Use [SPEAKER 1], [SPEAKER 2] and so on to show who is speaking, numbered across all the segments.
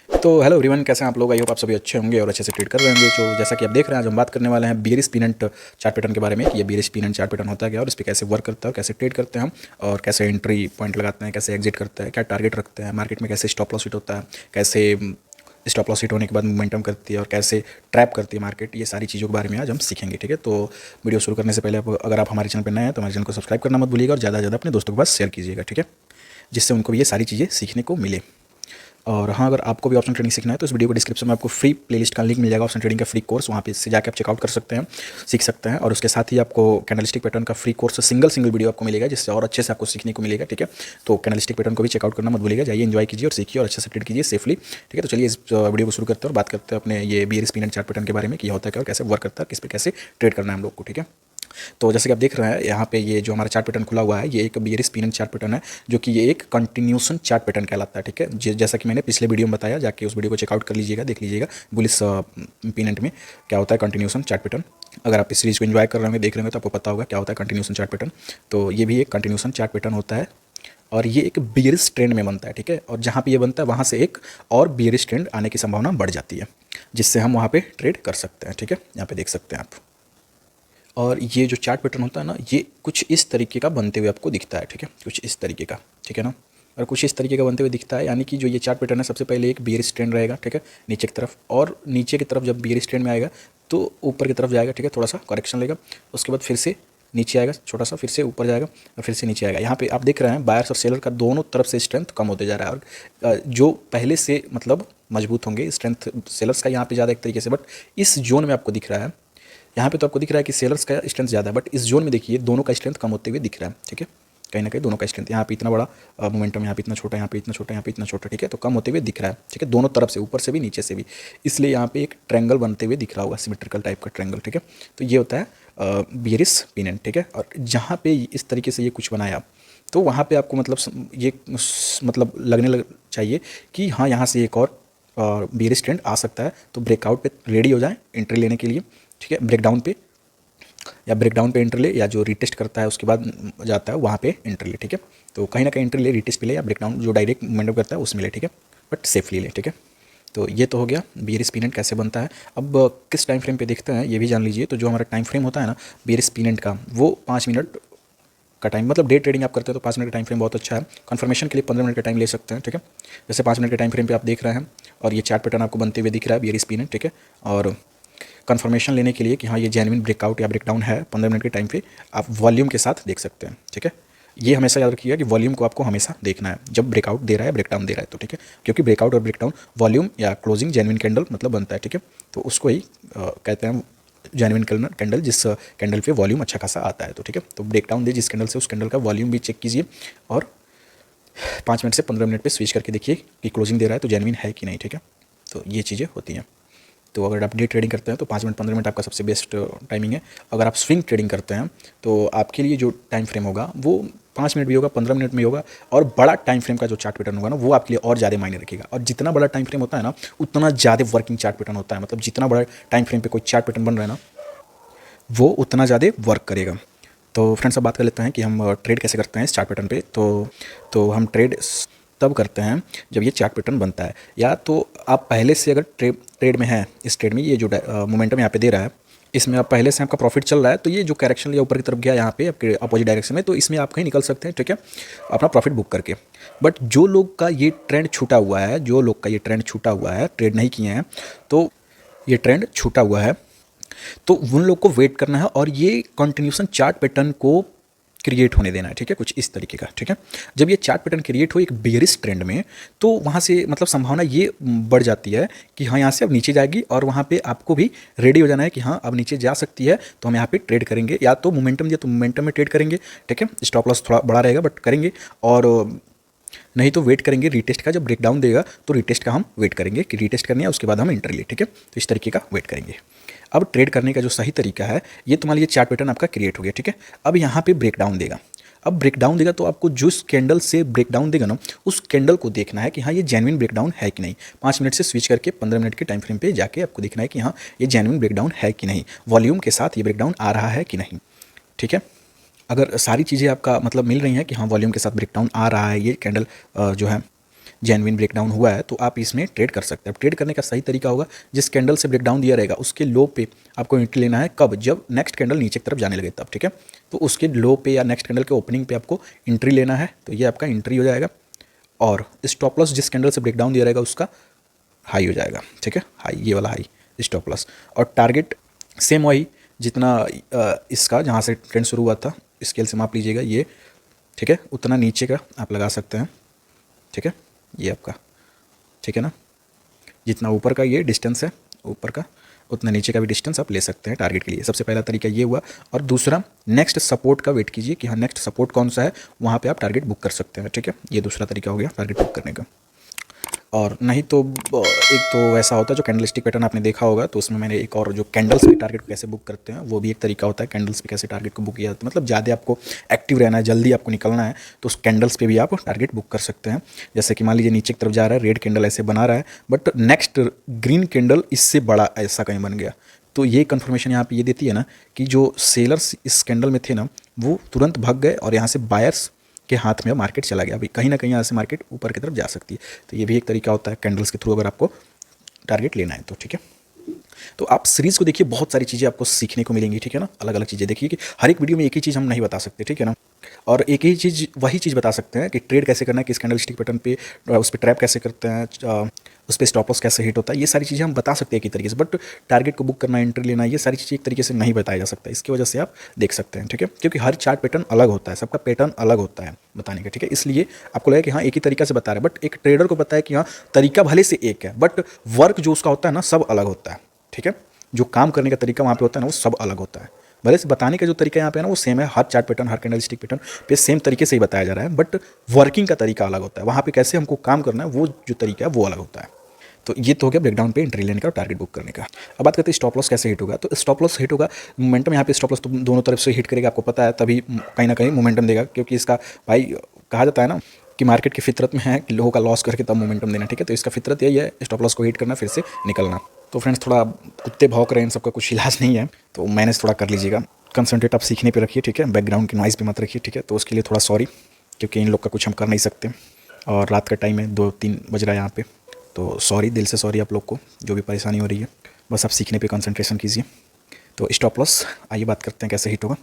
[SPEAKER 1] तो hello everyone, कैसे हैं आप लोग। आई होप आप सभी अच्छे होंगे और अच्छे से ट्रेड कर रहे होंगे। तो जैसा कि आप देख रहे हैं, आज हम बात करने वाले हैं बियरिश पिनट चार्ट पैटर्न के बारे में कि ये बियरिश पिनट चार्ट पैटर्न होता है क्या और इस पर कैसे वर्क करता है और कैसे ट्रेड करते हैं हम, और कैसे एंट्री पॉइंट लगाते हैं, कैसे एग्जिट करते हैं, क्या टारगेट रखते हैं मार्केट में, कैसे स्टॉप लॉस हिट होता है, कैसे स्टॉप लॉस हिट होने के बाद मोमेंटम करती है और कैसे ट्रैप करती है मार्केट। ये सारी चीज़ों के बारे में आज हम सीखेंगे, ठीक है। तो वीडियो शुरू करने से पहले अगर आप हमारे चैनल पर नए हैं तो हमारे चैनल को सब्सक्राइब करना मत भूलिएगा और ज़्यादा से ज़्यादा अपने दोस्तों के पास शेयर कीजिएगा, ठीक है, जिससे उनको भी ये सारी चीज़ें सीखने को मिले। और हाँ, अगर आपको भी ऑप्शन ट्रेडिंग सीखना है तो इस वीडियो को डिस्क्रिप्शन में आपको फ्री प्लेलिस्ट का लिंक मिल जाएगा, ऑप्शन ट्रेडिंग का फ्री कोर्स, वहाँ पे से जाकर आप चेकआउट कर सकते हैं, सीख सकते हैं। और उसके साथ ही आपको कैंडलस्टिक पैटर्न का फ्री कोर्स सिंगल वीडियो आपको मिलेगा, जिससे और अच्छे से आपको सीखने को मिलेगा, ठीक है। तो कैंडलस्टिक पैटर्न को भी चेकआउट करना मत भूलिएगा, जाइए एंजॉय कीजिए और सीखिए और अच्छे से ट्रेड कीजिए सेफली, ठीक है। तो चलिए इस वीडियो को शुरू करते हैं और बात करते हैं अपने ये बियरिश पिनट चार्ट पैटर्न के बारे में कि होता है क्या और कैसे वर्क करता है, किस पे कैसे ट्रेड करना है हम लोग को, ठीक है। तो जैसे कि आप देख रहे हैं यहाँ पे ये जो हमारा चार्ट पैटर्न खुला हुआ है, ये एक बियरिश पिनट चार्ट पैटर्न है, जो कि ये एक कंटिन्यूसन चार्ट पैटर्न कहलाता है, ठीक है। जैसा कि मैंने पिछले वीडियो में बताया, जाके उस वीडियो को चेकआउट कर लीजिएगा, देख लीजिएगा बुलिश पिनट में क्या होता है कंटिन्यूसन चार्ट पैटर्न। अगर आप इस सीरीज को एंजॉय कर रहे होंगे, देख रहे होंगे, तो आपको पता होगा क्या होता है कंटिन्यूसन चार्ट पैटर्न। तो ये भी एक कंटिन्यूसन चार्ट पैटर्न होता है और ये एक बियरिश ट्रेंड में बनता है, ठीक है। और जहाँ पे ये बनता है वहाँ से एक और बियरिश ट्रेंड आने की संभावना बढ़ जाती है, जिससे हम वहाँ पे ट्रेड कर सकते हैं, ठीक है। यहाँ पे देख सकते हैं आप। और ये जो चार्ट पैटर्न होता है ना, ये कुछ इस तरीके का बनते हुए आपको दिखता है, ठीक है, कुछ इस तरीके का, ठीक है ना। और कुछ इस तरीके का बनते हुए दिखता है, यानी कि जो ये चार्ट पैटर्न है, सबसे पहले एक बियरिश ट्रेंड रहेगा, ठीक है, नीचे की तरफ, और नीचे की तरफ जब बियरिश ट्रेंड में आएगा तो ऊपर की तरफ जाएगा, ठीक है, थोड़ा सा करेक्शन लेगा, उसके बाद फिर से नीचे आएगा छोटा सा, फिर से ऊपर जाएगा और फिर से नीचे आएगा। यहाँ पे आप देख रहे हैं बायर्स और सेलर का दोनों तरफ से स्ट्रेंथ कम होते जा रहा है, और जो पहले से मतलब मजबूत होंगे स्ट्रेंथ सेलर्स का यहाँ पे ज़्यादा एक तरीके से, बट इस जोन में आपको दिख रहा है, यहाँ पे तो आपको दिख रहा है कि सेलर्स का स्ट्रेंथ ज़्यादा है, बट इस जोन में देखिए दोनों का स्ट्रेंथ कम होते हुए दिख रहा है, ठीक है। कहीं ना कहीं दोनों का स्ट्रेंथ, यहाँ पे इतना बड़ा मोमेंटम, यहाँ पे इतना छोटा, यहाँ पे इतना छोटा, यहाँ पे इतना छोटा, ठीक है, तो कम होते हुए दिख रहा है, ठीक है, दोनों तरफ से, ऊपर से भी नीचे से भी। इसलिए यहाँ पे एक ट्रैंगल बनते हुए दिख रहा होगा, सिमेट्रिकल टाइप का ट्रैंगल, ठीक है। तो ये होता है बियरिश पिनट, ठीक है। और जहाँ पे इस तरीके से ये कुछ बनाया, तो वहाँ पे आपको मतलब ये मतलब लगने चाहिए कि हाँ, यहाँ से एक और बियरिश ट्रेंड आ सकता है, तो ब्रेकआउट पे रेडी हो जाए एंट्री लेने के लिए, ठीक है। ब्रेकडाउन पे एंट्री ले, या जो रीटेस्ट करता है उसके बाद जाता है वहाँ पे एंट्री ले, ठीक है। तो कहीं ना कहीं एंट्री ले, रीटेस्ट पे ले, या ब्रेकडाउन जो डायरेक्ट मोमेंटम करता है उसमें ले, ठीक है, बट सेफली ले, ठीक है। तो ये तो हो गया बियरिश पिनट कैसे बनता है। अब किस टाइम फ्रेम पे देखते हैं ये भी जान लीजिए। तो जो हमारा टाइम फ्रेम होता है ना बियरिश पिनट का, वो 5 मिनट का टाइम, मतलब डे ट्रेडिंग आप करते हो तो 5 मिनट का टाइम फ्रेम बहुत अच्छा है। कन्फर्मेशन के लिए 15 मिनट का टाइम ले सकते हैं, ठीक है। जैसे 5 मिनट के टाइम फ्रेम पे आप देख रहे हैं और ये चार्ट पैटर्न आपको बनते हुए दिख रहा है बियरिश पिनट, ठीक है। और कन्फर्मेशन लेने के लिए कि हाँ ये जेन्युइन ब्रेकआउट या ब्रेकडाउन है, 15 मिनट के टाइम पे आप वॉल्यूम के साथ देख सकते हैं, ठीक है। ये हमेशा याद रखिएगा कि वॉल्यूम को आपको हमेशा देखना है जब ब्रेकआउट दे रहा है, ब्रेकडाउन दे रहा है, तो ठीक है, क्योंकि ब्रेकआउट और ब्रेकडाउन वॉल्यूम या क्लोजिंग जेन्युइन कैंडल मतलब बनता है, ठीक है। तो उसको ही कहते हैं जेन्युइन कैंडल, जिस कैंडल पे वॉल्यूम अच्छा खासा आता है, तो ठीक है। तो ब्रेकडाउन दे जिस कैंडल से, उस कैंडल का वॉल्यूम भी चेक कीजिए और 5 मिनट से 15 मिनट पे स्विच करके देखिए कि क्लोजिंग दे रहा है तो जेन्युइन है कि नहीं, ठीक है। तो ये चीज़ें होती हैं। तो अगर आप डे ट्रेडिंग करते हैं तो 5 मिनट 15 मिनट आपका सबसे बेस्ट टाइमिंग है। अगर आप स्विंग ट्रेडिंग करते हैं तो आपके लिए जो टाइम फ्रेम होगा वो 5 मिनट भी होगा, 15 मिनट में होगा, और बड़ा टाइम फ्रेम का जो चार्ट पैटर्न होगा ना, वो आपके लिए और ज़्यादा मायने रखेगा। और जितना बड़ा टाइम फ्रेम होता है ना, उतना ज़्यादा वर्किंग चार्ट पैटर्न होता है, मतलब जितना बड़ा टाइम फ्रेम पे कोई चार्ट पैटर्न बन रहा है ना, वो उतना ज़्यादा वर्क करेगा। तो फ्रेंड्स, अब बात कर लेते हैं कि हम ट्रेड कैसे करते हैं इस चार्ट पैटर्न पे। तो हम ट्रेड तब करते हैं जब ये चार्ट पैटर्न बनता है, या तो आप पहले से अगर ट्रेड में हैं, इस ट्रेड में ये जो मोमेंटम यहाँ पे दे रहा है, इसमें आप पहले से आपका प्रॉफिट चल रहा है, तो ये जो करेक्शन लिया ऊपर की तरफ गया यहाँ पे आपके अपोजिट डायरेक्शन में, तो इसमें आप कहीं निकल सकते हैं, ठीक है, अपना प्रॉफिट बुक करके। बट जो लोग का ये ट्रेंड छूटा हुआ है, ट्रेड नहीं किए हैं, तो ये ट्रेंड छूटा हुआ है, तो उन लोग को वेट करना है और ये कंटिन्यूसन चार्ट पैटर्न को क्रिएट होने देना है, ठीक है, कुछ इस तरीके का, ठीक है। जब ये चार्ट पैटर्न क्रिएट हो एक बेयरिश ट्रेंड में, तो वहाँ से मतलब संभावना ये बढ़ जाती है कि हाँ यहाँ से अब नीचे जाएगी, और वहाँ पे आपको भी रेडी हो जाना है कि हाँ अब नीचे जा सकती है, तो हम यहाँ पे ट्रेड करेंगे, या तो मोमेंटम दिया तो मोमेंटम में ट्रेड करेंगे, ठीक है, स्टॉप लॉस थोड़ा बड़ा रहेगा बट करेंगे, और नहीं तो वेट करेंगे रीटेस्ट का, जब ब्रेकडाउन देगा तो रीटेस्ट का हम वेट करेंगे कि रीटेस्ट करनी है, उसके बाद हम एंट्री ले, ठीक है। तो इस तरीके का वेट करेंगे। अब ट्रेड करने का जो सही तरीका है, ये तुम्हारे लिए चार्ट पैटर्न आपका क्रिएट हो गया, ठीक है। अब यहाँ पे ब्रेकडाउन देगा, अब ब्रेकडाउन देगा तो आपको जिस कैंडल से ब्रेकडाउन देगा ना, उस कैंडल को देखना है कि हाँ ये जेन्युइन ब्रेकडाउन है कि नहीं। 5 मिनट से स्विच करके 15 मिनट के टाइम फ्रेम पे जाके आपको देखना है कि हाँ ये जेन्युइन ब्रेकडाउन है कि नहीं, वॉल्यूम के साथ ये ब्रेकडाउन आ रहा है कि नहीं, ठीक है। अगर सारी चीज़ें आपका मतलब मिल रही हैं कि हाँ वॉल्यूम के साथ ब्रेकडाउन आ रहा है, ये कैंडल जो है जेन्युइन ब्रेकडाउन हुआ है तो आप इसमें ट्रेड कर सकते हैं। अब ट्रेड करने का सही तरीका होगा, जिस कैंडल से ब्रेकडाउन दिया रहेगा उसके लो पे आपको एंट्री लेना है। कब? जब नेक्स्ट कैंडल नीचे की तरफ जाने लगे तब, ठीक है। तो उसके लो पे या नेक्स्ट कैंडल के ओपनिंग पे आपको एंट्री लेना है, तो ये आपका एंट्री हो जाएगा। और स्टॉप लॉस जिस कैंडल से ब्रेकडाउन दिया रहेगा उसका हाई हो जाएगा, ठीक है, हाई, ये वाला हाई स्टॉप लॉस। और टारगेट सेम वही, जितना इसका जहाँ से ट्रेंड शुरू हुआ था स्केल से माप लीजिएगा ये, ठीक है, उतना नीचे का आप लगा सकते हैं, ठीक है, ये आपका, ठीक है ना। जितना ऊपर का ये डिस्टेंस है ऊपर का, उतना नीचे का भी डिस्टेंस आप ले सकते हैं टारगेट के लिए। सबसे पहला तरीका ये हुआ। और दूसरा, नेक्स्ट सपोर्ट का वेट कीजिए कि हाँ नेक्स्ट सपोर्ट कौन सा है, वहाँ पे आप टारगेट बुक कर सकते हैं, ठीक है। ये दूसरा तरीका हो गया टारगेट बुक करने का। और नहीं तो एक तो वैसा होता है जो कैंडलस्टिक पैटर्न आपने देखा होगा, तो उसमें मैंने एक और जो कैंडल्स पे टारगेट को कैसे बुक करते हैं वो भी एक तरीका होता है। कैंडल्स पे कैसे टारगेट को बुक किया जाता है, मतलब ज़्यादा आपको एक्टिव रहना है, जल्दी आपको निकलना है, तो उस कैंडल्स पे भी आप टारगेट बुक कर सकते हैं। जैसे कि मान लीजिए नीचे की तरफ जा रहा है, रेड कैंडल ऐसे बना रहा है, बट नेक्स्ट ग्रीन कैंडल इससे बड़ा ऐसा कहीं बन गया, तो ये कन्फर्मेशन यहाँ पे ये देती है ना कि जो सेलर्स इस कैंडल में थे ना वो तुरंत भाग गए और यहाँ से बायर्स के हाथ में मार्केट चला गया। अभी कहीं ना कहीं यहाँ से मार्केट ऊपर की तरफ जा सकती है। तो ये भी एक तरीका होता है कैंडल्स के थ्रू अगर आपको टारगेट लेना है तो, ठीक है। तो आप सीरीज़ को देखिए, बहुत सारी चीज़ें आपको सीखने को मिलेंगी, ठीक है ना। अलग अलग चीज़ें देखिए कि हर एक वीडियो में एक ही चीज़ हम नहीं बता सकते, ठीक है ना। और एक ही चीज़, वही चीज़ बता सकते हैं कि ट्रेड कैसे करना है, किस कैंडलस्टिक पैटर्न पे उस पर ट्रैप कैसे करते हैं, उस पर स्टॉप लॉस कैसे हिट होता है, ये सारी चीज़ें हम बता सकते हैं एक ही तरीके से। बट टारगेट को बुक करना, एंट्री लेना, ये सारी चीज़ें एक तरीके से नहीं बताया जा सकता। इसकी वजह से आप देख सकते हैं, ठीक है, क्योंकि हर चार्ट पैटर्न अलग होता है, सबका पैटर्न अलग होता है बताने का, ठीक है। इसलिए आपको लगे कि हाँ एक ही तरीका से बता रहे हैं, बट एक ट्रेडर को पता है कि हाँ तरीका भले से एक है, बट वर्क जो उसका होता है ना सब अलग होता है, ठीक है। जो काम करने का तरीका वहाँ पे होता है ना वो सब अलग होता है। भले से बताने का जो तरीका यहाँ पे है ना वो सेम है, हर चार्ट पैटर्न, हर कैंडलस्टिक पैटर्न पे सेम तरीके से ही बताया जा रहा है, बट वर्किंग का तरीका अलग होता है। वहाँ पे कैसे हमको काम करना है वो जो तरीका है वो अलग होता है। तो ये तो हो गया ब्रेकडाउन पे एंट्री लेने का और टारगेट बुक करने का। अब बात करते हैं स्टॉप लॉस कैसे हिट होगा। तो स्टॉप लॉस हिट होगा, मोमेंटम यहाँ पे स्टॉप लॉस तो दोनों तरफ से हिट करेगा, आपको पता है, तभी कहीं ना कहीं मोमेंटम देगा। क्योंकि इसका भाई कहा जाता है ना कि मार्केट की फितरत में है कि लोगों का लॉस करके तब मोमेंटम देना, ठीक है। तो इसका फितरत यही है, स्टॉप लॉस को हिट करना, फिर से निकलना। तो फ्रेंड्स थोड़ा कुत्ते भौंक रहे हैं, इन सबका कुछ इलाज नहीं है, तो मैनेज थोड़ा कर लीजिएगा। कंसंट्रेट आप सीखने पे रखिए, ठीक है, बैकग्राउंड की नॉइज़ पे मत रखिए, ठीक है। तो उसके लिए थोड़ा सॉरी, क्योंकि इन लोग का कुछ हम कर नहीं सकते और रात का टाइम है, 2-3 बज रहा है यहाँ पे, तो सॉरी, दिल से सॉरी आप लोग को जो भी परेशानी हो रही है। बस आप सीखने पे कंसंट्रेशन कीजिए। तो स्टॉप लॉस आइए बात करते हैं कैसे हिट होगा।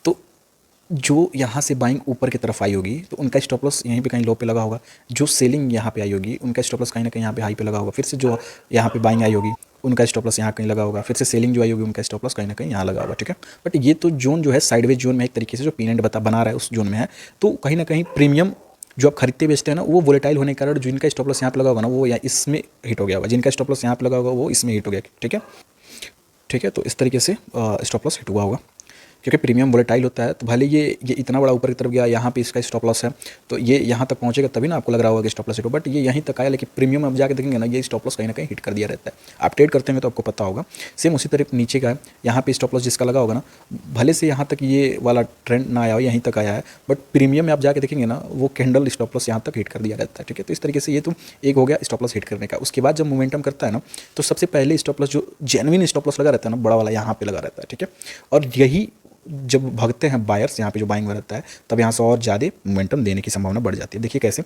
[SPEAKER 1] तो जो यहाँ से बाइंग ऊपर की तरफ आई होगी तो उनका स्टॉप लॉस यहीं पे कहीं लो पे लगा होगा। जो सेलिंग यहाँ पे आई होगी उनका स्टॉप लॉस कहीं ना कहीं यहाँ पे हाई पे लगा होगा। फिर से जो यहाँ पे बाइंग आई होगी उनका स्टॉप लॉस यहाँ कहीं लगा होगा। फिर से सेलिंग जो आई होगी उनका स्टॉप लॉस कहीं ना कहीं यहाँ लगा होगा, ठीक है। बट ये तो जोन जो है साइडवेज जोन में एक तरीके से जो पिन एंड बना रहा है उस जोन में है। तो कहीं ना कहीं प्रीमियम जो आप खरीदते बेचते हैं ना वो वोलेटाइल होने के कारण जिनका स्टॉप लॉस यहाँ पे लगा होगा ना वो इसमें हिट हो गया होगा, जिनका स्टॉप लॉस यहाँ पे लगा होगा वो इसमें हिट हो गया, ठीक है, ठीक है। तो इस तरीके से स्टॉप लॉस हिट हुआ होगा। क्योंकि प्रीमियम वोलेटाइल होता है, तो भले ये इतना बड़ा ऊपर की तरफ गया, यहाँ पे इसका स्टॉप लॉस है तो ये यहाँ तक पहुँचेगा तभी ना आपको लग रहा होगा कि स्टॉप लॉस हिट हो, बट ये यहीं तक आया। लेकिन प्रीमियम आप जाके देखेंगे ना ये स्टॉप लॉस कहीं ना कहीं हिट कर दिया रहता है। आप ट्रेड करते हैं तो आपको पता होगा। सेम उसी तरह नीचे का है, यहाँ पे स्टॉप लॉस जिसका लगा होगा ना, भले से यहाँ तक ये वाला ट्रेंड ना आया हो, यहीं तक आया है, बट प्रीमियम में आप जाके देखेंगे ना वो कैंडल स्टॉप लॉस यहाँ तक हिट कर दिया रहता है, ठीक है। तो इस तरीके से ये तो एक हो गया स्टॉप लॉस हिट करने का। उसके बाद जब मोमेंटम करता है ना तो सबसे पहले स्टॉप लॉस जो जेन्युइन स्टॉप लॉस लगा रहता है ना बड़ा वाला यहाँ पे लगा रहता है, ठीक है। और यही जब भागते हैं बायर्स यहाँ पे जो बाइंग में रहता है तब यहाँ से और ज़्यादा मोमेंटम देने की संभावना बढ़ जाती है। देखिए कैसे,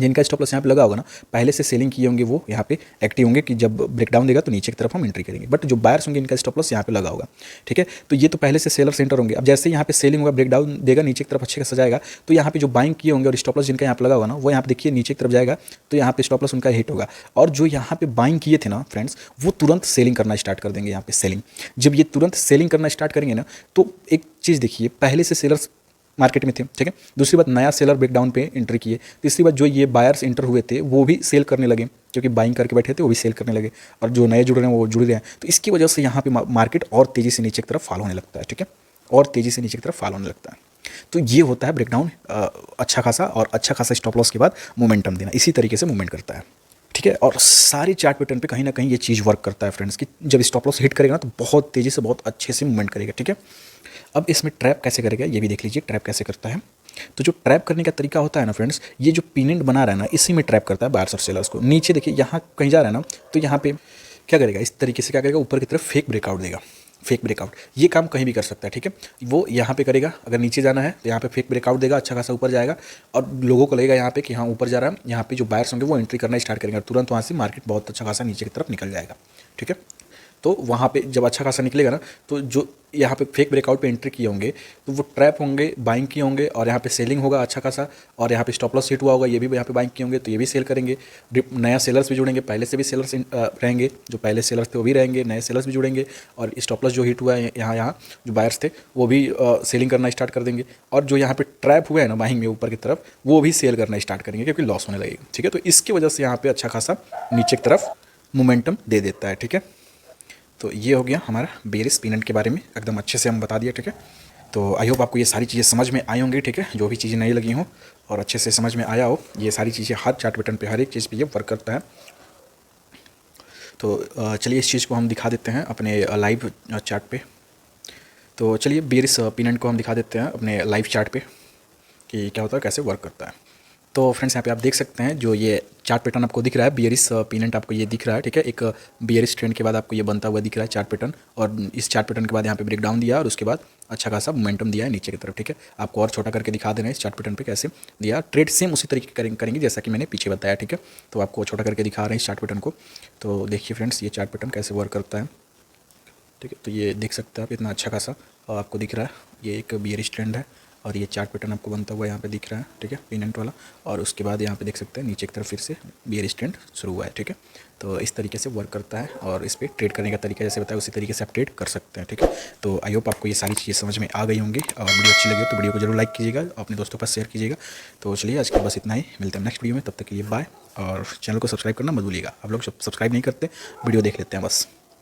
[SPEAKER 1] जिनका स्टॉप लॉस यहाँ पे लगा होगा ना पहले से सेलिंग किए होंगे वो यहाँ पे एक्टिव होंगे कि जब ब्रेकडाउन देगा तो नीचे की तरफ हम एंट्री करेंगे। बट जो बायर्स होंगे इनका स्टॉप लॉस यहाँ पे लगा होगा, ठीक है। तो ये तो पहले से सेलर सेंटर होंगे। अब जैसे यहाँ पे सेलिंग होगा, ब्रेकडाउन देगा, नीचे की तरफ अच्छे से जाएगा, तो यहाँ पे जो बाइंग किए होंगे और स्टॉप लॉस जिनका यहाँ पे लगा होगा ना वो यहाँ पे देखिए नीचे की तरफ जाएगा तो यहाँ पे स्टॉप लॉस उनका हिट होगा। और जो यहाँ पे बाइंग किए थे ना फ्रेंड्स वो तुरंत सेलिंग करना स्टार्ट कर देंगे। यहाँ पे सेलिंग, जब ये तुरंत सेलिंग करना स्टार्ट करेंगे ना तो एक चीज़ देखिए, पहले से सेलर्स मार्केट में थे, ठीक है। दूसरी बात, नया सेलर ब्रेकडाउन पे एंट्री किए। तीसरी बात, जो ये बायर्स एंटर हुए थे वो भी सेल करने लगे, क्योंकि बाइंग करके बैठे थे वो भी सेल करने लगे, और जो नए जुड़ रहे हैं वो जुड़ रहे हैं। तो इसकी वजह से यहाँ पे मार्केट और तेज़ी से नीचे की तरफ फॉल होने लगता है, ठीक है, और तेज़ी से नीचे की तरफ फॉल होने लगता है। तो ये होता है ब्रेकडाउन अच्छा खासा, और अच्छा खासा स्टॉप लॉस के बाद मोमेंटम देना, इसी तरीके से मूवमेंट करता है, ठीक है। और सारी चार्ट पैटर्न पे कहीं ना कहीं ये चीज़ वर्क करता है फ्रेंड्स, कि जब स्टॉप लॉस हिट करेगा ना तो बहुत तेज़ी से बहुत अच्छे से मूवमेंट करेगा, ठीक है। अब इसमें ट्रैप कैसे करेगा ये भी देख लीजिए, ट्रैप कैसे करता है। तो जो ट्रैप करने का तरीका होता है ना फ्रेंड्स, ये जो पिनेंट बना रहा है ना इसी में ट्रैप करता है बायर्स और सेलर्स को। नीचे देखिए यहाँ कहीं जा रहा है ना तो यहाँ पे क्या करेगा, इस तरीके से क्या करेगा, ऊपर की तरफ फेक ब्रेकआउट देगा, फेक ब्रेकआउट, ये काम कहीं भी कर सकता है, ठीक है। वो यहाँ पे करेगा, अगर नीचे जाना है तो यहाँ पे फेक ब्रेकआउट देगा, अच्छा खासा ऊपर जाएगा और लोगों को लगेगा यहाँ पे कि हाँ ऊपर जा रहा है, यहाँ पे जो बायर्स होंगे वो एंट्री करना स्टार्ट करेंगे और तुरंत वहाँ से मार्केट बहुत अच्छा खासा नीचे की तरफ निकल जाएगा, ठीक है। तो वहाँ पे जब अच्छा खासा निकलेगा ना, तो जो यहाँ पे फेक ब्रेकआउट पे एंट्री किए होंगे तो वो ट्रैप होंगे, बाइंग किए होंगे और यहाँ पे सेलिंग होगा अच्छा खासा, और यहाँ पे स्टॉप लॉस हिट हुआ होगा, ये भी यहाँ पे बाइंग किए होंगे तो ये भी सेल करेंगे। नया सेलर्स भी जुड़ेंगे, पहले से भी सेलर्स रहेंगे, जो पहले सेलर्स थे वो भी रहेंगे, नए सेलर्स भी जुड़ेंगे और स्टॉप लॉस जो हिट हुआ है यहाँ जो बायर्स थे वो भी सेलिंग करना स्टार्ट कर देंगे, और जो यहाँ पे ट्रैप हुए हैं ना बाइंग में ऊपर की तरफ वो भी सेल करना स्टार्ट करेंगे क्योंकि लॉस होने लगेगा, ठीक है। तो इसकी वजह से यहाँ पे अच्छा खासा नीचे की तरफ मोमेंटम दे देता है, ठीक है। तो ये हो गया हमारा बेयरिश पिनट के बारे में, एकदम अच्छे से हम बता दिए, ठीक है। तो आई होप आपको ये सारी चीज़ें समझ में आई होंगी, ठीक है। जो भी चीज़ें नहीं लगी हों और अच्छे से समझ में आया हो, ये सारी चीज़ें हर चार्ट पैटर्न पे हर एक चीज़ पे ये वर्क करता है। तो चलिए इस चीज़ को हम दिखा देते हैं अपने लाइव चार्ट पे। तो चलिए बेयरिश पिनट को हम दिखा देते हैं अपने लाइव चार्ट पे कि क्या होता है, कैसे वर्क करता है। तो फ्रेंड्स यहाँ पे आप देख सकते हैं जो ये चार्ट पैटर्न आपको दिख रहा है, बियरिश पिनट आपको ये दिख रहा है, ठीक है। एक बियरिश ट्रेंड के बाद आपको ये बनता हुआ दिख रहा है चार्ट पैटर्न, और इस चार्ट पैटर्न के बाद यहाँ पे ब्रेक डाउन दिया और उसके बाद अच्छा खासा मोमेंटम दिया है नीचे की तरफ, ठीक है। आपको और छोटा करके दिखा देना है इस चार्ट पैटर्न पे कैसे दिया, ट्रेड सेम उसी तरीके करेंगे जैसा कि मैंने पीछे बताया, ठीक है। तो आपको छोटा करके दिखा रहे हैं इस चार्ट पैटर्न को। तो देखिए फ्रेंड्स ये चार्ट पैटर्न कैसे वर्क करता है, ठीक है। तो ये देख सकते हैं आप, इतना अच्छा खासा आपको दिख रहा है, ये एक बियरिश ट्रेंड है और ये चार्ट पैटर्न आपको बनता हुआ यहाँ पे दिख रहा है, ठीक है, पिनट वाला। और उसके बाद यहाँ पे देख सकते हैं नीचे की तरफ फिर से बियरिश ट्रेंड शुरू हुआ है, ठीक है। तो इस तरीके से वर्क करता है और इस पर ट्रेड करने का तरीका जैसे बताया उसी तरीके से आप ट्रेड कर सकते हैं, ठीक है। तो आई होप आपको ये सारी चीज़ें समझ में आ गई होंगी, और वीडियो अच्छी लगी तो वीडियो को जरूर लाइक कीजिएगा, अपने दोस्तों के पास शेयर कीजिएगा। तो चलिए आज के बस इतना ही, मिलते हैं नेक्स्ट वीडियो में, तब तक के लिए बाय। और चैनल को सब्सक्राइब करना मत भूलिएगा, आप लोग सब्सक्राइब नहीं करते, वीडियो देख लेते हैं बस।